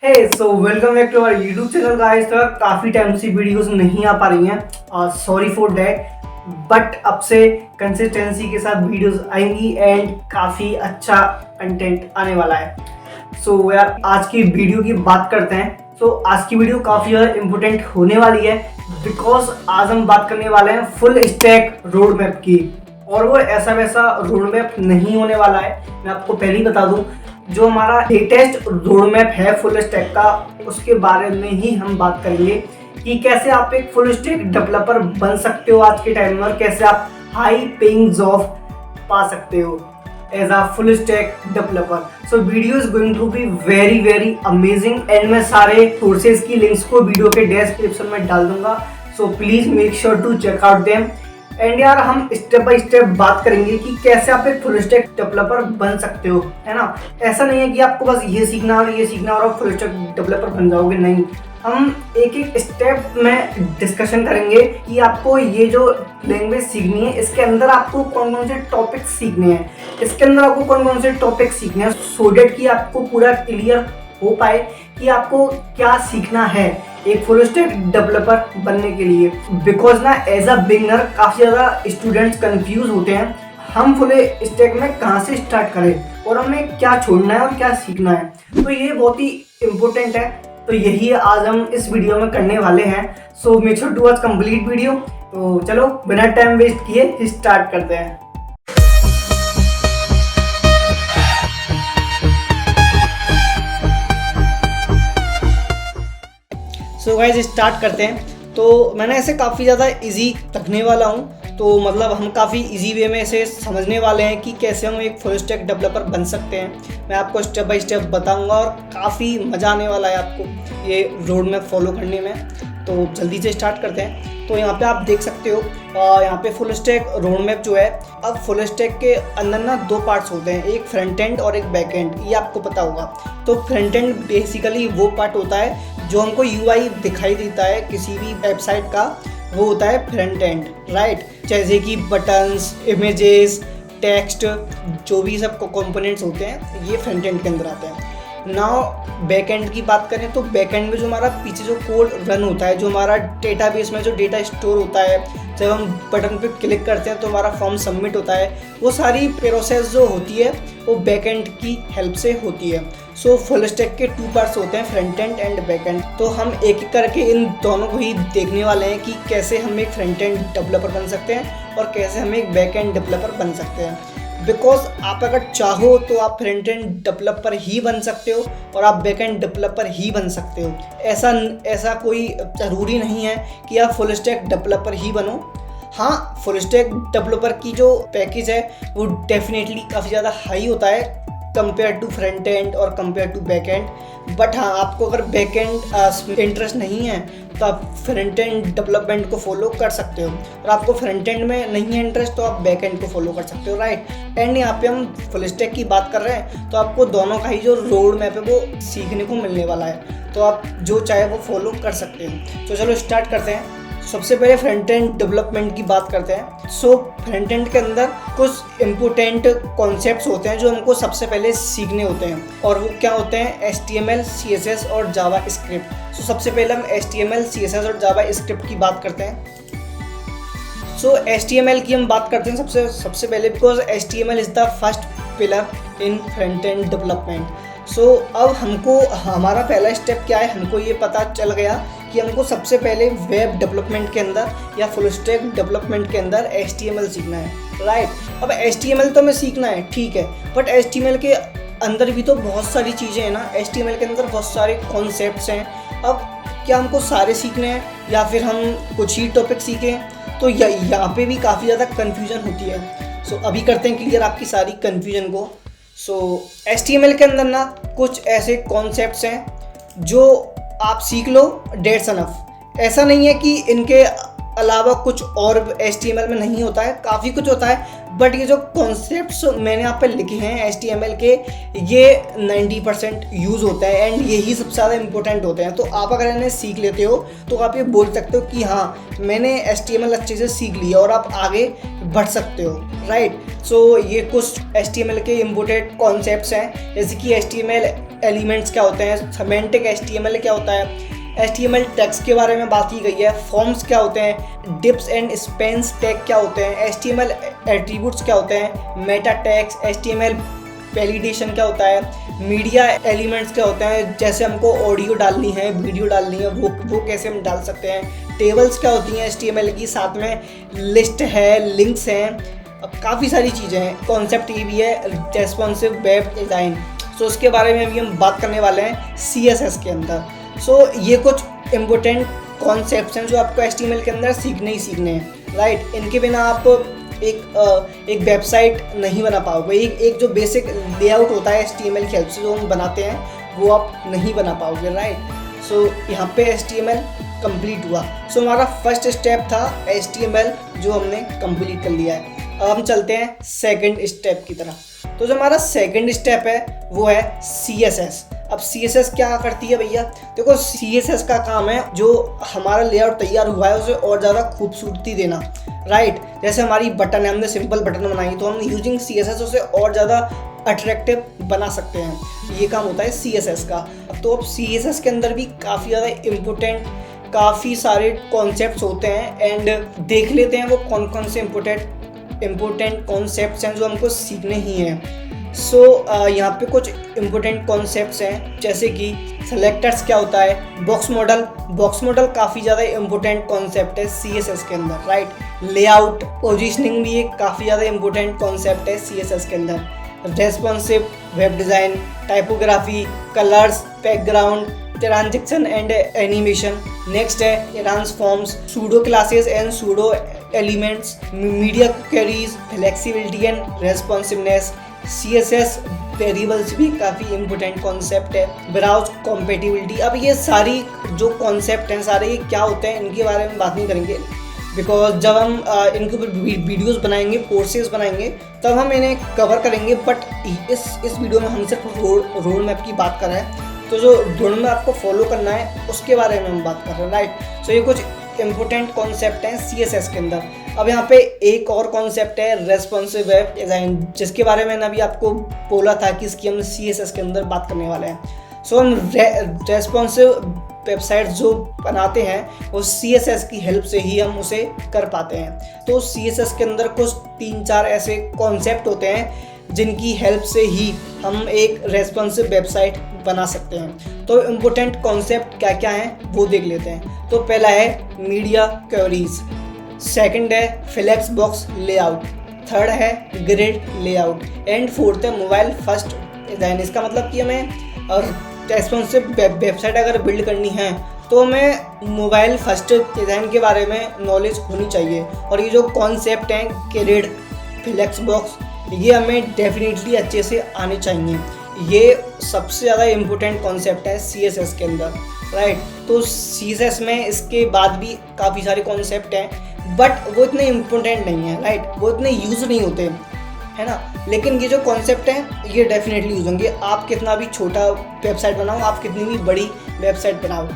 Hey so welcome back to our YouTube channel guys. तो काफ़ी time से videos नहीं आ पा रही हैं, सॉरी फॉर दैट। बट अब से कंसिस्टेंसी के साथ वीडियोस आएंगी एंड काफ़ी अच्छा कंटेंट आने वाला है। सो यार आज की वीडियो की बात करते हैं। आज की वीडियो काफ़ी ज़्यादा इम्पोर्टेंट होने वाली है बिकॉज आज हम बात करने वाले हैं फुल स्टैक रोड मैप की। और वो ऐसा वैसा रोड मैप नहीं होने वाला है, मैं आपको पहले ही बता दूं। जो हमारा लेटेस्ट रोड मैप है फुल स्टैक का, उसके बारे में ही हम बात करेंगे कि कैसे आप एक फुल स्टैक डेवलपर बन सकते हो आज के टाइम में, और कैसे आप हाई पेइंग जॉब पा सकते हो as a full stack developer. So video is going to be very very amazing and मैं सारे सोर्सेज की लिंक्स को वीडियो के डिस्क्रिप्शन में डाल दूंगा। So please make sure to check out them. And यार हम स्टेप बाय स्टेप बात करेंगे कि कैसे आप एक फुल स्टैक डेवलपर बन सकते हो, है ना। ऐसा नहीं है कि आपको बस ये सीखना और ये सीखना और आप फुल स्टैक डेवलपर बन जाओगे, नहीं। हम एक एक स्टेप में डिस्कशन करेंगे कि आपको ये जो लैंग्वेज सीखनी है इसके अंदर आपको कौन कौन से टॉपिक सीखने हैं, इसके अंदर आपको कौन कौन से टॉपिक सीखने हैं, सो दैट कि आपको पूरा क्लियर हो पाए कि आपको क्या सीखना है एक फुल स्टैक डेवलपर बनने के लिए। बिकॉज ना एज अ बिगिनर काफ़ी ज़्यादा स्टूडेंट्स कंफ्यूज होते हैं, हम फुल स्टैक में कहाँ से स्टार्ट करें और हमें क्या छोड़ना है और क्या सीखना है। तो ये बहुत ही इम्पोर्टेंट है, तो यही आज हम इस वीडियो में करने वाले हैं। So make sure to watch complete video. तो चलो बिना टाइम वेस्ट किए स्टार्ट करते हैं। सो गाइस स्टार्ट करते हैं। तो मैंने ऐसे काफ़ी ज़्यादा इजी रखने वाला हूँ, तो मतलब हम काफ़ी इजी वे में इसे समझने वाले हैं कि कैसे हम एक फुल स्टैक डेवलपर बन सकते हैं। मैं आपको स्टेप बाय स्टेप बताऊंगा और काफ़ी मज़ा आने वाला है आपको ये रोड मैप फॉलो करने में। तो जल्दी से स्टार्ट करते हैं। तो यहाँ पे आप देख सकते हो, यहाँ पे फुल स्टैक रोड मैप जो है, अब फुल स्टैक के अंदर ना दो पार्ट्स होते हैं, एक फ्रंट एंड और एक बैक एंड, ये आपको पता होगा। तो फ्रंट एंड बेसिकली वो पार्ट होता है जो हमको यूआई दिखाई देता है किसी भी वेबसाइट का, वो होता है फ्रंट एंड, राइट। जैसे कि बटन्स, इमेजेस, टेक्स्ट, जो भी सब कंपोनेंट्स होते हैं ये फ्रंट एंड के अंदर आते हैं। नाउ बैक एंड की बात करें तो बैक एंड में जो हमारा पीछे जो कोड रन होता है, जो हमारा डेटाबेस में जो डेटा स्टोर होता है, जब हम बटन पे क्लिक करते हैं तो हमारा फॉर्म सबमिट होता है, वो सारी प्रोसेस जो होती है वो बैक एंड की हेल्प से होती है। सो फुल स्टैक के टू पार्ट्स होते हैं, front end and back and. तो हम एक एक करके इन दोनों को ही देखने वाले हैं कि कैसे हम एक फ्रंट एंड डेवलपर बन सकते हैं और कैसे हम एक बैक एंड डेवलपर बन सकते हैं। बिकॉज आप अगर चाहो तो आप फ्रंट एंड डेवलपर ही बन सकते हो और आप बैक एंड डेवलपर ही बन सकते हो। ऐसा कोई ज़रूरी नहीं है कि आप फुल स्टैक डेवलपर ही बनो। हाँ, फुल स्टैक डेवलपर की जो पैकेज है वो डेफिनेटली काफ़ी ज़्यादा हाई होता है कंपेयर टू फ्रंट एंड और compare to back end. But हाँ, आपको अगर बैक एंड इंटरेस्ट नहीं है तो आप फ्रंट एंड डेवलपमेंट को फॉलो कर सकते हो, और आपको फ्रंट एंड में नहीं है इंटरेस्ट तो आप बैक एंड को फॉलो कर सकते हो, राइट। एंड यहाँ पे हम फुल स्टैक की बात कर रहे हैं तो आपको दोनों का ही जो रोड मैप है वो सीखने को मिलने वाला है, तो आप जो चाहे वो फॉलो कर सकते हो। तो चलो स्टार्ट करते हैं। सबसे पहले फ्रंट एंड डेवलपमेंट की बात करते हैं। सो फ्रंट एंड के अंदर कुछ इम्पोर्टेंट कॉन्सेप्ट्स होते हैं जो हमको सबसे पहले सीखने होते हैं, और वो क्या होते हैं, HTML, CSS और जावा स्क्रिप्ट। सो सबसे पहले हम HTML, CSS और जावा स्क्रिप्ट की बात करते हैं। सो HTML की हम बात करते हैं सबसे पहले, because HTML is the first pillar in front end development. So अब हमको हमारा पहला स्टेप क्या है, हमको ये पता चल गया कि हमको सबसे पहले वेब डेवलपमेंट के अंदर या फुल स्टैक डेवलपमेंट के अंदर HTML सीखना है, राइट। अब HTML तो हमें सीखना है, ठीक है, बट HTML के अंदर भी तो बहुत सारी चीज़ें हैं ना, HTML के अंदर बहुत सारे कॉन्सेप्ट्स हैं। अब क्या हमको सारे सीखने हैं या फिर हम कुछ ही टॉपिक सीखें, तो यहाँ पे भी काफ़ी ज़्यादा कन्फ्यूजन होती है। सो अभी करते हैं क्लियर आपकी सारी कन्फ्यूजन को। सो HTML के अंदर ना कुछ ऐसे कॉन्सेप्ट्स हैं जो आप सीख लो, डेट्स अनफ। ऐसा नहीं है कि इनके अलावा कुछ और HTML में नहीं होता है, काफ़ी कुछ होता है, बट ये जो कॉन्सेप्ट्स मैंने यहाँ पे लिखे हैं HTML के, ये 90% यूज़ होता है एंड यही सबसे ज़्यादा इंपॉर्टेंट होते हैं। तो आप अगर इन्हें सीख लेते हो तो आप ये बोल सकते हो कि हाँ मैंने HTML अच्छे से सीख लिया, और आप आगे बढ़ सकते हो, राइट। सो ये कुछ HTML के इम्पोर्टेंट कॉन्सेप्ट्स हैं, जैसे कि HTML एलिमेंट्स क्या होते हैं, सिमेंटिक HTML क्या होता है, HTML टैग्स के बारे में बात की गई है, फॉर्म्स क्या होते हैं, डिप्स एंड स्पेंस टैग क्या होते हैं, HTML एट्रीब्यूट्स क्या होते हैं, मेटा टैग्स, HTML वैलिडेशन क्या होता है, मीडिया एलिमेंट्स क्या होते हैं, जैसे हमको ऑडियो डालनी है, वीडियो डालनी है, वो कैसे हम डाल सकते हैं, टेबल्स क्या होती हैं HTML की, साथ में लिस्ट है, लिंक्स हैं, काफ़ी सारी चीज़ें हैं। कॉन्सेप्ट ये भी है रेस्पॉन्सिव वेब डिज़ाइन, सो उसके बारे में भी हम बात करने वाले हैं CSS के अंदर। सो ये कुछ इम्पोर्टेंट कॉन्सेप्ट्स हैं जो आपको HTML के अंदर सीखने ही सीखने हैं, राइट। इनके बिना आप एक वेबसाइट नहीं बना पाओगे। एक जो बेसिक लेआउट होता है HTML की हेल्प से जो हम बनाते हैं वो आप नहीं बना पाओगे, राइट। सो यहाँ पे HTML कंप्लीट हुआ। सो हमारा फर्स्ट स्टेप था HTML जो हमने कंप्लीट कर लिया है। अब हम चलते हैं सेकंड स्टेप की तरफ। तो जो हमारा सेकंड स्टेप है वो है CSS। अब CSS क्या करती है भैया? देखो CSS का काम है जो हमारा लेआउट तैयार हुआ है उसे और ज़्यादा खूबसूरती देना, राइट। जैसे हमारी बटन है, हमने सिंपल बटन बनाई तो हम यूजिंग CSS उसे और ज़्यादा अट्रैक्टिव बना सकते हैं। ये काम होता है CSS का। तो अब CSS के अंदर भी काफ़ी ज़्यादा इम्पोर्टेंट काफ़ी सारे कॉन्सेप्ट्स होते हैं एंड देख लेते हैं वो कौन कौन से इम्पोर्टेंट कॉन्सेप्ट्स हैं जो हमको सीखने ही हैं। सो यहाँ पे कुछ इम्पोर्टेंट कॉन्सेप्ट्स हैं जैसे कि सेलेक्टर्स क्या होता है, बॉक्स मॉडल काफ़ी ज़्यादा इम्पोर्टेंट कॉन्सेप्ट है CSS के अंदर, राइट। लेआउट पोजीशनिंग भी एक काफ़ी ज़्यादा इम्पोर्टेंट कॉन्सेप्ट है CSS के अंदर। Responsive web design, typography, colours, background, transaction and animation. Next है transforms, pseudo classes and pseudo elements, media queries, flexibility and responsiveness. CSS variables भी काफ़ी इंपॉर्टेंट कॉन्सेप्ट है। Browse compatibility. अब ये सारी जो कॉन्सेप्ट हैं सारे ये क्या होते हैं इनके बारे में बात नहीं करेंगे, बिकॉज जब हम इनके ऊपर वीडियोज़ बनाएंगे, कोर्सेज बनाएंगे, तब हम इन्हें कवर करेंगे। बट इस वीडियो में हम सिर्फ रोड मैप की बात कर रहे हैं, तो जो रोड मैप आपको फॉलो करना है उसके बारे में हम बात कर रहे हैं, राइट। सो ये कुछ इम्पोर्टेंट कॉन्सेप्ट हैं CSS के अंदर। अब यहाँ पे एक और कॉन्सेप्ट है रेस्पॉन्सिव वेब डिज़ाइन, जिसके बारे में मैंने अभी आपको बोला था कि इसकी हम CSS के अंदर बात करने वाले हैं। सो हम रेस्पॉन्सिव वेबसाइट जो बनाते हैं वो CSS की हेल्प से ही हम उसे कर पाते हैं। तो CSS के अंदर कुछ 3-4 ऐसे कॉन्सेप्ट होते हैं जिनकी हेल्प से ही हम एक रेस्पॉन्सिव वेबसाइट बना सकते हैं। तो इम्पोर्टेंट कॉन्सेप्ट क्या क्या हैं वो देख लेते हैं। तो पहला है मीडिया क्वेरीज, सेकंड है फ्लेक्स बॉक्स लेआउट, थर्ड है ग्रिड लेआउट एंड फोर्थ है मोबाइल फर्स्ट डिज़ाइन। इसका मतलब कि हमें रेस्पॉन्सिव वेबसाइट अगर बिल्ड करनी है तो हमें मोबाइल फर्स्ट डिज़ाइन के बारे में नॉलेज होनी चाहिए। और ये जो कॉन्सेप्ट हैं ग्रिड, फ्लेक्स बॉक्स, ये हमें डेफिनेटली अच्छे से आने चाहिए। ये सबसे ज़्यादा इम्पोर्टेंट कॉन्सेप्ट है CSS के अंदर, राइट। तो CSS में इसके बाद भी काफ़ी सारे कॉन्सेप्ट हैं बट वो इतने इम्पोर्टेंट नहीं है, राइट। वो इतने यूज़ नहीं होते, है ना। लेकिन ये जो कॉन्सेप्ट हैं ये डेफिनेटली यूज़ होंगे। आप कितना भी छोटा वेबसाइट बनाओ, आप कितनी भी बड़ी वेबसाइट बनाओ,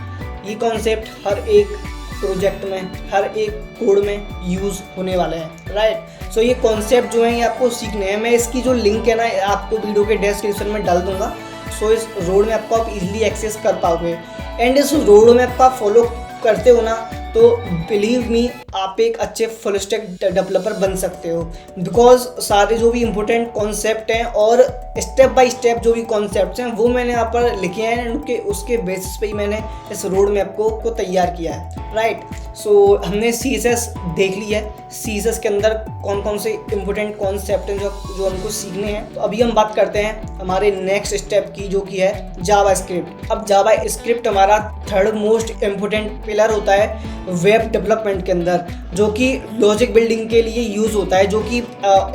ये कॉन्सेप्ट हर एक प्रोजेक्ट में, हर एक कोड में यूज़ होने वाले हैं, राइट। सो ये कॉन्सेप्ट जो है ये आपको सीखने हैं। मैं इसकी जो लिंक है ना आपको वीडियो के डिस्क्रिप्शन में डाल दूंगा। सो इस रोड मैप को आप इजीली एक्सेस कर पाओगे एंड इस रोड मैप का फॉलो करते हो ना तो बिलीव मी आप एक अच्छे फुल स्टैक डेवलपर बन सकते हो, बिकॉज सारे जो भी इम्पोर्टेंट कॉन्सेप्ट हैं और स्टेप बाय स्टेप जो भी कॉन्सेप्ट्स हैं वो मैंने यहाँ पर लिखे हैं एंड उसके बेसिस पे ही मैंने इस रोड मैप को तैयार किया है, राइट। सो हमने CSS देख लिया है। CSS के अंदर कौन कौन से इम्पोर्टेंट कॉन्सेप्ट हैं जो हमको सीखने हैं। तो अभी हम बात करते हैं हमारे नेक्स्ट स्टेप की, जो कि है जावास्क्रिप्ट। अब जावास्क्रिप्ट हमारा थर्ड मोस्ट इम्पोर्टेंट पिलर होता है वेब डेवलपमेंट के अंदर, जो कि लॉजिक बिल्डिंग के लिए यूज़ होता है, जो कि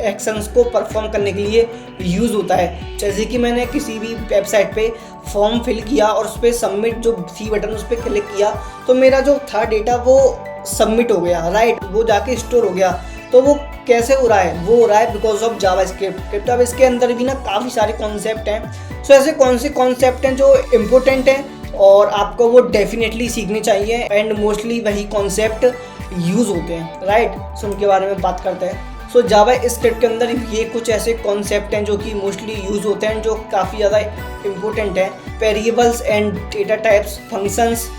एक्शंस को परफॉर्म करने के लिए यूज़ होता है। जैसे कि मैंने किसी भी वेबसाइट पे फॉर्म फिल किया और उस पर सबमिट जो सी बटन उस पर क्लिक किया तो मेरा जो था डेटा वो सबमिट हो गया, राइट। वो जाके स्टोर हो गया। तो वो कैसे हो रहा है? वो हो रहा है बिकॉज ऑफ जावास्क्रिप्ट। अब इसके अंदर भी ना काफ़ी सारे कॉन्सेप्ट हैं। सो ऐसे कौन से कॉन्सेप्ट हैं जो इम्पोर्टेंट हैं और आपको वो डेफिनेटली सीखने चाहिए एंड मोस्टली वही कॉन्सेप्ट यूज़ होते हैं, राइट। सो उनके बारे में बात करते हैं। सो जावास्क्रिप्ट के अंदर ये कुछ ऐसे कॉन्सेप्ट हैं जो कि मोस्टली यूज़ होते हैं, जो काफ़ी ज़्यादा इम्पोर्टेंट हैं variables and data types, functions,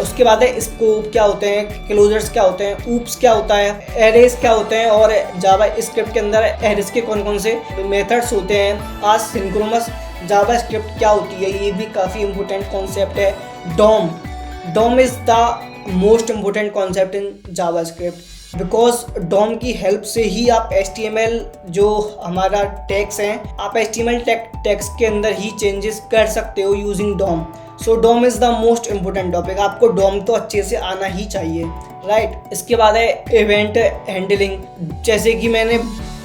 उसके बाद है स्कोप क्या होते हैं, क्लोजर्स क्या होते हैं, ऊप्स क्या होता है, एरेज क्या होते हैं, और जावा स्क्रिप्ट के अंदर एरेज के कौन कौन से मेथड्स होते हैं, आसिंक्रोनस जावा स्क्रिप्ट क्या होती है, ये भी काफ़ी इंपॉर्टेंट कॉन्सेप्ट है। DOM is the most important concept in JavaScript, because DOM की हेल्प से ही आप HTML जो हमारा टैग्स हैं, आप HTML टैग्स के अंदर ही चेंजेस कर सकते हो using DOM. So DOM is the most important topic, आपको डॉम तो अच्छे से आना ही चाहिए, राइट। इसके बाद है इवेंट हैंडलिंग, जैसे कि मैंने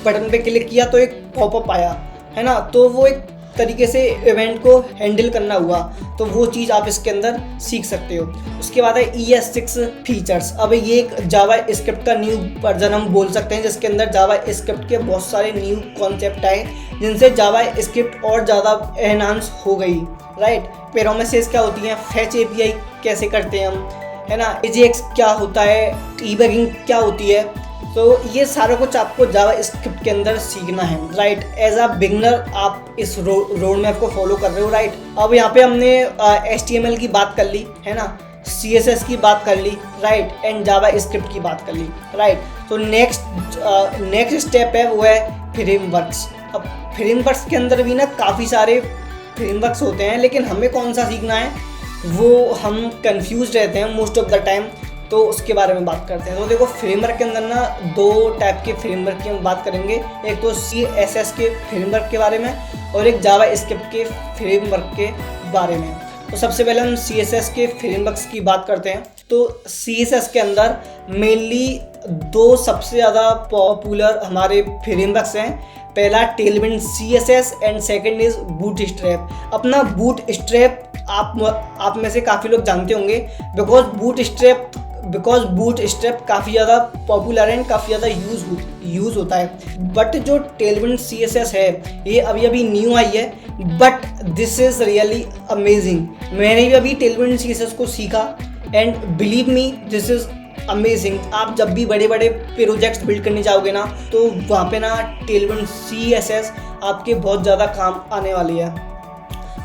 बटन पे क्लिक किया तो एक पॉपअप आया, है ना, तो वो एक तरीके से इवेंट को हैंडल करना हुआ, तो वो चीज़ आप इसके अंदर सीख सकते हो। उसके बाद है ES6 फीचर्स। अब ये एक जावा स्क्रिप्ट का न्यू वर्जन हम बोल सकते हैं, जिसके अंदर जावा स्क्रिप्ट के बहुत सारे न्यू कॉन्सेप्ट आए, जिनसे जावा स्क्रिप्ट और ज़्यादा एनहांस हो गई, राइट। प्रोमिसेस क्या होती हैं, फेच API कैसे करते हैं हम, है ना, AJAX क्या होता है, डीबगिंग क्या होती है, तो ये सारा कुछ आपको जावा स्क्रिप्ट के अंदर सीखना है, राइट। एज अ बिगनर आप इस रोड मैप को फॉलो कर रहे हो, राइट। अब यहाँ पे हमने HTML की बात कर ली, है ना, CSS की बात कर ली, राइट, एंड जावा स्क्रिप्ट की बात कर ली, राइट। तो नेक्स्ट स्टेप है वो है फ्रेमवर्क्स। अब फ्रेमवर्क्स के अंदर भी ना काफ़ी सारे फ्रेमवर्क्स होते हैं, लेकिन हमें कौन सा सीखना है वो हम कंफ्यूज रहते हैं मोस्ट ऑफ द टाइम, तो उसके बारे में बात करते हैं। तो देखो फ्रेमवर्क के अंदर ना 2 टाइप के फ्रेमवर्क की हम बात करेंगे, एक तो CSS के फ्रेमवर्क के बारे में और एक जावा स्क्रिप्ट के फ्रेमवर्क के बारे में। तो सबसे पहले हम CSS के फ्रेमवर्क्स की बात करते हैं। तो CSS के अंदर मेनली 2 सबसे ज़्यादा पॉपुलर हमारे फ्रेमवर्क्स हैं। पहला Tailwind CSS and second is bootstrap. अपना बूटस्ट्रैप आप में से काफ़ी लोग जानते होंगे, बिकॉज बूटस्ट्रैप काफ़ी ज़्यादा पॉपुलर है, काफ़ी ज़्यादा यूज़ होता है। बट जो टेलविंड CSS है ये अभी न्यू आई है, but this is really amazing. मैंने भी अभी टेलविंड CSS को सीखा and believe me this is amazing. आप जब भी बड़े बड़े प्रोजेक्ट्स बिल्ड करने जाओगे ना, तो वहाँ पे ना टेलविंड CSS आपके बहुत ज़्यादा काम आने वाली है।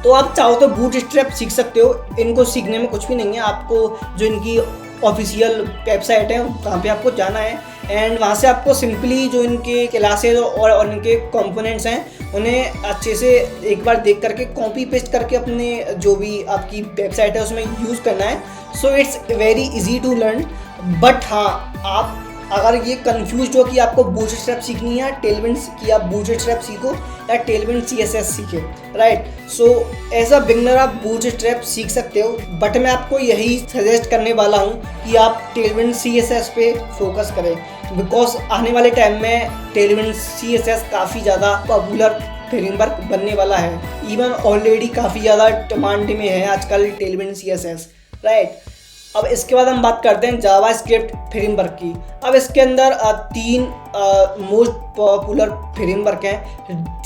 तो आप चाहो तो बूटस्ट्रैप सीख सकते हो, इनको सीखने में कुछ भी नहीं है। आपको जो इनकी ऑफिशियल वेबसाइट है वहाँ पे आपको जाना है एंड वहाँ से आपको सिंपली जो इनके क्लासेज और इनके कंपोनेंट्स हैं उन्हें अच्छे से एक बार देख करके कॉपी पेस्ट करके अपने जो भी आपकी वेबसाइट है उसमें यूज़ करना है। So it's very easy to learn. But हाँ, आप अगर ये कंफ्यूज हो कि आपको बूटस्ट्रैप सीखनी है टेलविंड की, आप बूटस्ट्रैप सीखो या टेलविंड CSS सीखे, right. So as a beginner आप बूटस्ट्रैप सीख सकते हो, बट मैं आपको यही सजेस्ट करने वाला हूँ कि आप टेलविंड CSS पे फोकस करें, बिकॉज आने वाले टाइम में टेलविंड CSS काफ़ी ज़्यादा पॉपुलर फ्रेमवर्क बनने वाला है। इवन ऑलरेडी काफ़ी ज़्यादा डिमांड में है आजकल टेलविंड CSS, राइट। अब इसके बाद हम बात करते हैं जावा स्क्रिप्ट फ्रेमवर्क की। अब इसके अंदर 3 मोस्ट पॉपुलर फ्रेमवर्क हैं,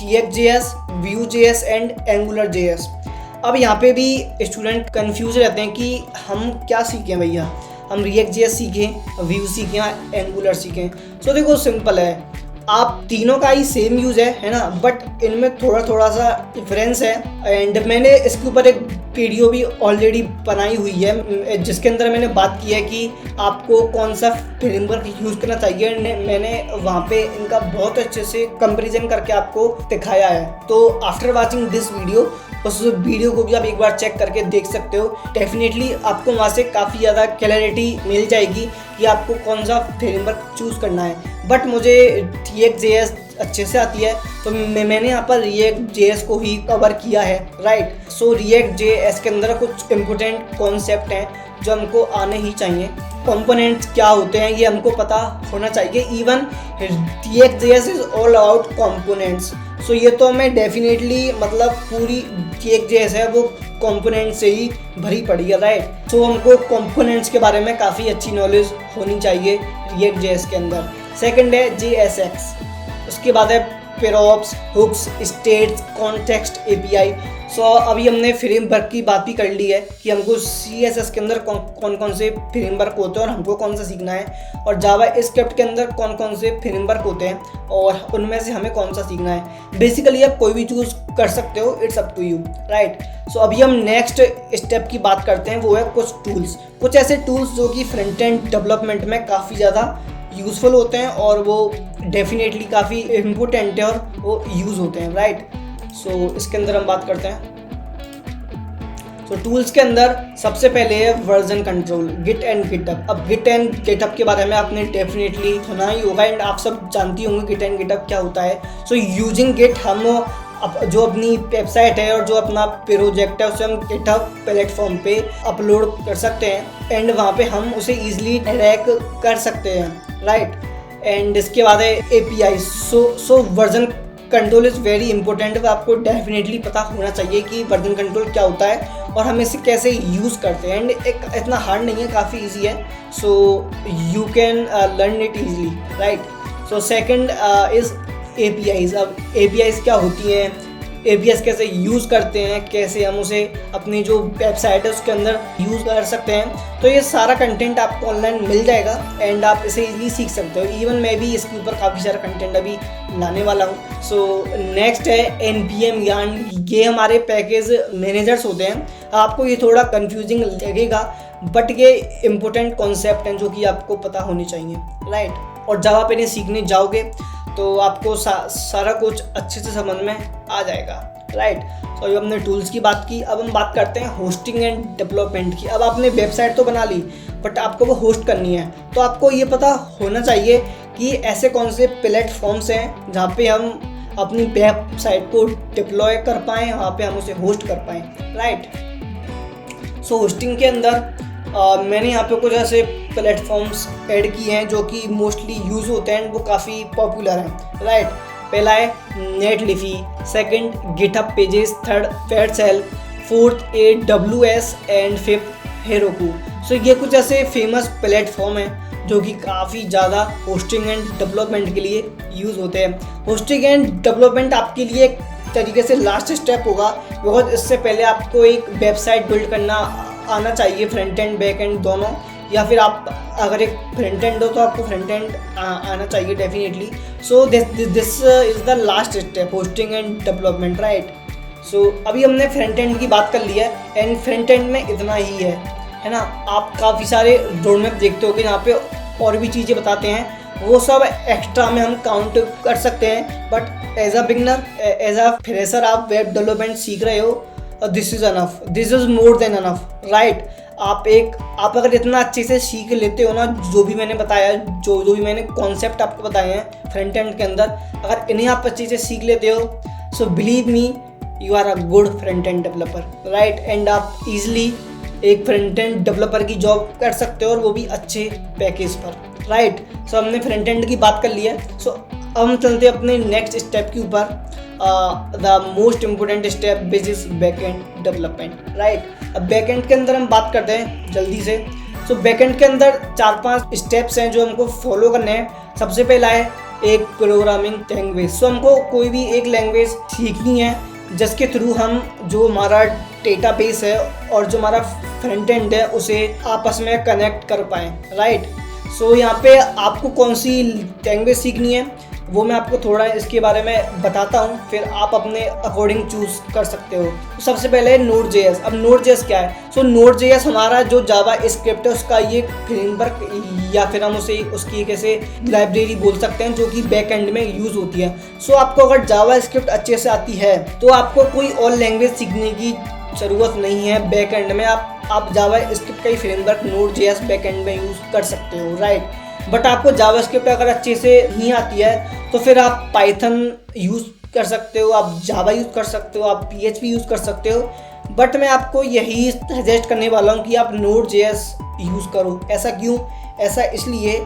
React.js, Vue.js एंड AngularJS। अब यहाँ पे भी स्टूडेंट कंफ्यूज रहते हैं कि हम क्या सीखें भैया, हम React.js सीखें, Vue सीखें या Angular सीखें। सो देखो सिंपल है, आप तीनों का ही सेम यूज़ है ना, बट इनमें थोड़ा सा डिफरेंस है। एंड मैंने इसके ऊपर एक वीडियो भी ऑलरेडी बनाई हुई है जिसके अंदर मैंने बात की है कि आपको कौन सा फ्रेमवर्क यूज़ करना चाहिए। मैंने वहाँ पे इनका बहुत अच्छे से कंपैरिजन करके आपको दिखाया है। तो आफ्टर वाचिंग दिस वीडियो, उस वीडियो को भी आप एक बार चेक करके देख सकते हो। डेफिनेटली आपको वहाँ से काफ़ी ज़्यादा क्लैरिटी मिल जाएगी कि आपको कौन सा फ्रेमवर्क चूज़ करना है। बट मुझे React.js अच्छे से आती है, तो मैंने यहाँ पर React.js को ही कवर किया है, राइट। सो React.js के अंदर कुछ इम्पोर्टेंट कॉन्सेप्ट हैं जो हमको आने ही चाहिए। कंपोनेंट्स क्या होते हैं ये हमको पता होना चाहिए। Even React.js is all about components. So ये तो हमें डेफिनेटली मतलब पूरी React.js है वो कंपोनेंट से ही भरी पड़ी है, राइट। सो हमको कंपोनेंट्स के बारे में काफ़ी अच्छी नॉलेज होनी चाहिए React.js के अंदर। सेकंड है JSX, उसके बाद है पेरोप्स, हुक्स, स्टेट्स, कॉन्टेक्स्ट API। सो अभी हमने फ्रेमवर्क की बात भी कर ली है कि हमको CSS के अंदर कौन कौन से फ्रेमवर्क होते हैं और हमको कौन सा सीखना है, और जावा स्क्रिप्ट के अंदर कौन कौन से फ्रेमवर्क होते हैं और उनमें से हमें कौन सा सीखना है। बेसिकली आप कोई भी चूज़ कर सकते हो, it's up to you, right. So अभी हम नेक्स्ट स्टेप की बात करते हैं, वो है कुछ ऐसे टूल्स जो कि फ्रंट एंड डेवलपमेंट में काफ़ी ज़्यादा यूज़फुल होते हैं और वो डेफिनेटली काफ़ी इम्पोर्टेंट है और वो यूज़ होते हैं, राइट। सो इसके अंदर हम बात करते हैं। तो टूल्स के अंदर सबसे पहले है version control, Git and GitHub. अब गिट एंड गिटअप के बारे में आपने डेफिनेटली सुना ही होगा एंड आप सब जानती होंगे गिट एंड गिटअप क्या होता है। सो यूजिंग गिट हम जो अपनी वेबसाइट है और जो अपना प्रोजेक्ट है उसे हम गिटहब प्लेटफॉर्म पे अपलोड कर सकते हैं एंड वहाँ पे हम उसे ईजिली ट्रैक कर सकते हैं, राइट। एंड इसके बाद है API। So version control is very important. आपको डेफिनेटली पता होना चाहिए कि वर्जन कंट्रोल क्या होता है और हम इसे कैसे यूज़ करते हैं। एंड एक इतना हार्ड नहीं है, काफ़ी इजी है। So you can learn it easily, right. So second is APIs। अब APIs क्या होती हैं, APIs कैसे यूज़ करते हैं, कैसे हम उसे अपनी जो वेबसाइट है उसके अंदर यूज़ कर सकते हैं। तो ये सारा कंटेंट आपको ऑनलाइन मिल जाएगा एंड आप इसे इजीली सीख सकते हो। इवन मैं भी इसके ऊपर काफ़ी सारा कंटेंट अभी लाने वाला हूँ। सो नेक्स्ट है NPM यार्न। ये हमारे पैकेज मैनेजर्स होते हैं। आपको ये थोड़ा कंफ्यूजिंग लगेगा बट ये इम्पोर्टेंट कॉन्सेप्ट हैं जो कि आपको पता होने चाहिए, राइट। और जावा पे नहीं सीखने जाओगे तो आपको सारा कुछ अच्छे से समझ में आ जाएगा, राइट। तो अभी हमने टूल्स की बात की, अब हम बात करते हैं होस्टिंग एंड डेवलपमेंट की। अब आपने वेबसाइट तो बना ली बट आपको वो होस्ट करनी है, तो आपको ये पता होना चाहिए कि ऐसे कौन से प्लेटफॉर्म्स हैं जहाँ पे हम अपनी वेबसाइट को डिप्लॉय कर पाएँ, वहाँ पे हम उसे होस्ट कर पाएँ, राइट। सो होस्टिंग के अंदर मैंने यहाँ पे कुछ ऐसे प्लेटफॉर्म्स ऐड किए हैं जो कि मोस्टली यूज़ होते हैं, वो काफ़ी पॉपुलर हैं, राइट। पहला है Netlify, second GitHub pages, third Vercel, fourth AWS and fifth Heroku. So ये कुछ ऐसे फेमस प्लेटफॉर्म हैं जो कि काफ़ी ज़्यादा होस्टिंग एंड डेवलपमेंट के लिए यूज़ होते हैं। होस्टिंग एंड डेवलपमेंट आपके लिए एक तरीके से लास्ट स्टेप होगा, बिकॉज इससे पहले आपको एक वेबसाइट बिल्ड करना आना चाहिए, फ्रंट एंड बैक एंड दोनों, या फिर आप अगर एक फ्रंट एंड हो तो आपको फ्रंट एंड आना चाहिए definitely. So this is the last step, hosting and development, right. So अभी हमने फ्रंट एंड की बात कर ली है एंड फ्रंट एंड में इतना ही है ना। आप काफ़ी सारे रोड मैप देखते हो कि यहाँ पे और भी चीज़ें बताते हैं, वो सब एक्स्ट्रा में हम काउंट कर सकते हैं। But as a beginner, as a fresher आप वेब डेवलपमेंट सीख रहे हो, this is enough, this is more than enough, right. आप अगर इतना अच्छे से सीख लेते हो ना, जो भी मैंने बताया, जो भी मैंने कॉन्सेप्ट आपको बताए हैं फ्रंट एंड के अंदर, अगर इन्हें आप अच्छे से सीख लेते हो, so believe me you are a good front end developer, right. And आप इजीली एक फ्रंट एंड डेवलपर की जॉब कर सकते हो और वो भी अच्छे पैकेज पर, राइट। सो हमने फ्रंट एंड की बात कर ली है। सो अब हम चलते हैं अपने नेक्स्ट स्टेप के ऊपर, the most important step which is back and development, right. अब बैक एंड के अंदर हम बात करते हैं जल्दी से। सो बैक एंड के अंदर 4-5 स्टेप्स हैं जो हमको फॉलो करने हैं। सबसे पहला है एक प्रोग्रामिंग लैंग्वेज। सो हमको कोई भी एक लैंग्वेज सीखनी है जिसके थ्रू हम जो हमारा डेटाबेस है और जो हमारा फ्रंट एंड है उसे आपस में कनेक्ट कर पाएँ, राइट। सो यहाँ पे आपको कौन सी लैंग्वेज सीखनी है वो मैं आपको थोड़ा इसके बारे में बताता हूँ, फिर आप अपने अकॉर्डिंग चूज़ कर सकते हो। तो सबसे पहले Node.js। अब Node.js क्या है? सो Node.js हमारा जो जावा स्क्रिप्ट है उसका ये फ्रेमवर्क, या फिर हम उसे उसकी एक ऐसे लाइब्रेरी बोल सकते हैं जो कि बैक एंड में यूज़ होती है। सो आपको अगर जावा स्क्रिप्ट अच्छे से आती है तो आपको कोई और लैंग्वेज सीखने की ज़रूरत नहीं है। बैक एंड में आप जावा स्क्रिप्ट का ही फ्रेमवर्क Node.js बैक एंड में यूज़ कर सकते हो, राइट। बट आपको जावास्क्रिप्ट अगर अच्छे से नहीं आती है तो फिर आप पाइथन यूज़ कर सकते हो, आप जावा यूज़ कर सकते हो, आप PHP यूज़ कर सकते हो। बट मैं आपको यही सजेस्ट करने वाला हूँ कि आप Node.js यूज़ करो। ऐसा क्यों? ऐसा इसलिए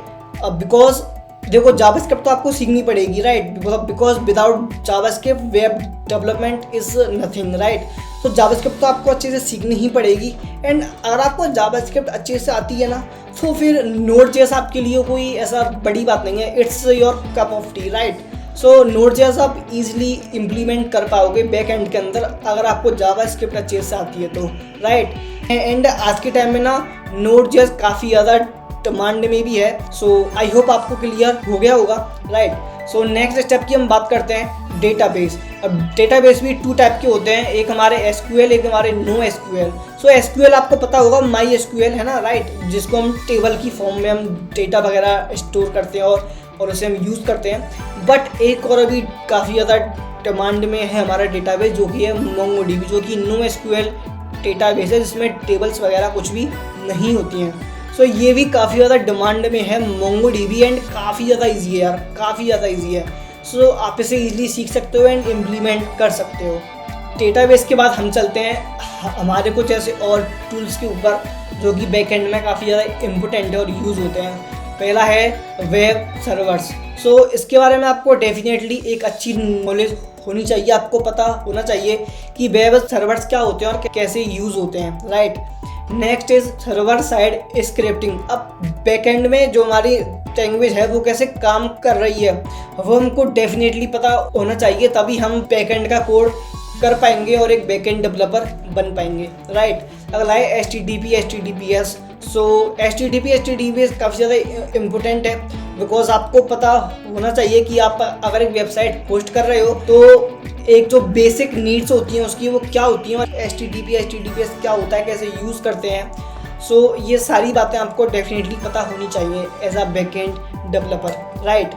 बिकॉज देखो जावास्क्रिप्ट तो आपको सीखनी पड़ेगी, right. Because without JavaScript web development is nothing, right. तो जावास्क्रिप्ट तो आपको अच्छे से सीखनी ही पड़ेगी। एंड अगर आपको जावास्क्रिप्ट अच्छे से आती है ना तो फिर Node.js आपके लिए कोई ऐसा बड़ी बात नहीं है, it's your cup of T, right. So Node.js आप इजीली इम्प्लीमेंट कर पाओगे बैक एंड के अंदर अगर आपको जावास्क्रिप्ट अच्छे से आती है तो, राइट। एंड आज के टाइम में ना Node.js काफ़ी ज़्यादा डिमांड में भी है। सो आई होप आपको क्लियर हो गया होगा, राइट। सो नेक्स्ट स्टेप की हम बात करते हैं डेटाबेस। अब डेटाबेस भी 2 टाइप के होते हैं, एक हमारे SQL, एक हमारे NoSQL। सो SQL आपको पता होगा MySQL है ना, राइट, जिसको हम टेबल की फॉर्म में हम डेटा वगैरह स्टोर करते हैं और उसे हम यूज़ करते हैं। बट एक और अभी काफ़ी ज़्यादा डिमांड में है हमारा डेटाबेस, जो कि है MongoDB, जो कि NoSQL डेटाबेस है जिसमें टेबल्स वगैरह कुछ भी नहीं होती हैं। सो ये भी काफ़ी ज़्यादा डिमांड में है MongoDB एंड काफ़ी ज़्यादा ईजी है यार, काफ़ी ज़्यादा ईजी है। सो आप इसे ईजिली सीख सकते हो एंड इम्प्लीमेंट कर सकते हो। डेटाबेस के बाद हम चलते हैं हमारे कुछ ऐसे और टूल्स के ऊपर जो कि बैकएंड में काफ़ी ज़्यादा इम्पोर्टेंट है और यूज़ होते हैं। पहला है वेब सर्वर्स। सो इसके बारे में आपको डेफिनेटली एक अच्छी नॉलेज होनी चाहिए, आपको पता होना चाहिए कि वेब सर्वर्स क्या होते हैं और कैसे यूज़ होते हैं, right. Next is server side scripting. अब बैकएंड में जो हमारी लैंग्वेज है वो कैसे काम कर रही है वो हमको डेफिनेटली पता होना चाहिए, तभी हम बैकएंड का कोड कर पाएंगे और एक बैकएंड डेवलपर बन पाएंगे, राइट। अगला है HTTP HTTPS। सो HTTP HTTPS काफ़ी ज़्यादा इम्पोर्टेंट है बिकॉज आपको पता होना चाहिए कि आप अगर एक वेबसाइट पोस्ट कर रहे हो तो एक जो बेसिक नीड्स होती हैं उसकी वो क्या होती हैं और HTTP HTTPS क्या होता है, कैसे यूज़ करते हैं। सो ये सारी बातें आपको डेफिनेटली पता होनी चाहिए as a backend developer, right.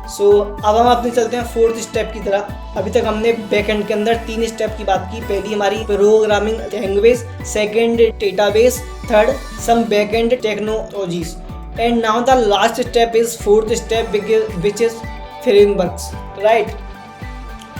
So अब हम अपने चलते हैं 4th स्टेप की तरह। अभी तक हमने बैकएंड के अंदर 3 स्टेप की बात की। पहली हमारी programming language, second database, third some backend technologies and now the last step is 4th step which is frameworks, right.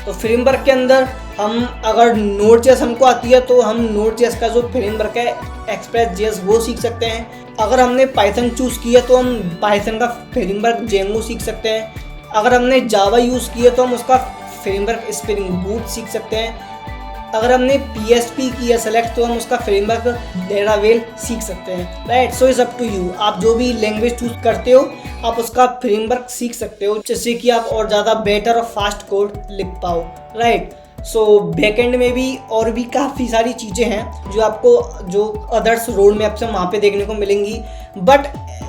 तो फ्रेमवर्क के अंदर हम अगर Node.js हमको आती है तो हम Node.js का जो फ्रेमवर्क है Express.js वो सीख सकते हैं। अगर हमने पाइथन चूज़ किया तो हम पाइथन का फ्रेमवर्क Django सीख सकते हैं। अगर हमने जावा यूज़ किया तो हम उसका फ्रेमवर्क स्प्रिंग बूट सीख सकते हैं। अगर हमने PHP किया सेलेक्ट तो हम उसका फ्रेमवर्क लैरावेल सीख सकते हैं, right. So it's up to you, आप जो भी लैंग्वेज चूज करते हो आप उसका फ्रेमवर्क सीख सकते हो जिससे कि आप और ज़्यादा बेटर और फास्ट कोड लिख पाओ, राइट। सो बैकएंड में भी और भी काफ़ी सारी चीज़ें हैं जो आपको जो अदर्स रोड मैप से वहाँ पे देखने को मिलेंगी, but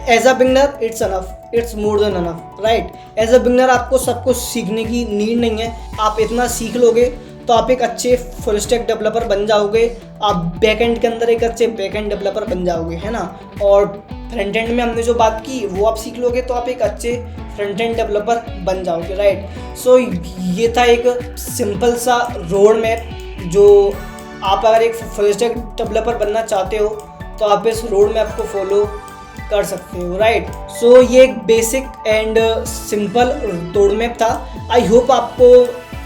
as a beginner it's enough, it's more than enough, right. As a beginner आपको सब कुछ सीखने की नीड नहीं है, आप इतना सीख लोगे तो आप एक अच्छे फुल स्टैक डेवलपर बन जाओगे, आप बैकएंड के अंदर एक अच्छे बैकएंड डेवलपर बन जाओगे, है ना। और फ्रंट एंड में हमने जो बात की वो आप सीख लोगे तो आप एक अच्छे फ्रंट एंड डेवलपर बन जाओगे, राइट। सो ये था एक सिंपल सा रोड मैप जो आप अगर एक फुल स्टैक डेवलपर बनना चाहते हो तो आप इस रोड मैप को फॉलो कर सकते हो, राइट। सो ये एक basic and simple road map था। आई होप आपको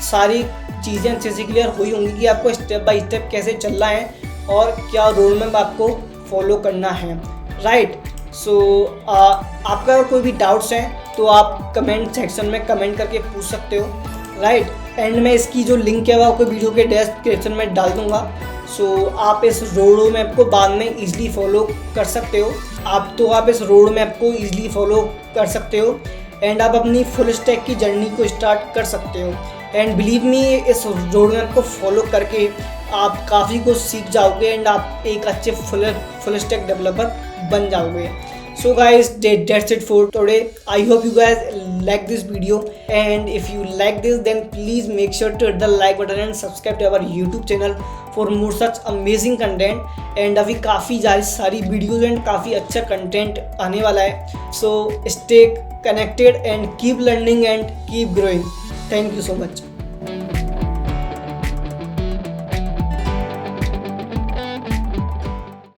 सारी चीज़ें अच्छे से क्लियर हुई होंगी कि आपको स्टेप बाय स्टेप कैसे चलना है और क्या रोड मैप आपको फॉलो करना है, राइट। सो आपका अगर कोई भी डाउट्स हैं तो आप कमेंट सेक्शन में कमेंट करके पूछ सकते हो, राइट। एंड मैं इसकी जो लिंक है वो आपको वीडियो के डिस्क्रिप्शन में डाल दूंगा। सो आप इस रोड मैप को बाद में ईजिली फॉलो कर सकते हो, आप इस रोड मैप को ईजिली फॉलो कर सकते हो एंड आप अपनी फुल स्टैक की जर्नी को स्टार्ट कर सकते हो। एंड बिलीव मी, इस रोड मैप को फॉलो करके आप काफ़ी कुछ सीख जाओगे एंड आप एक अच्छे फुल स्टैक डेवलपर बन जाओगे। So guys, that's it for today. I hope you guys like this video, and if you like this then please make sure to hit the like button and subscribe to our YouTube channel for more such amazing content. And अभी काफ़ी सारी videos and काफ़ी अच्छा content आने वाला है। So stay connected and keep learning and keep growing. Thank you so much.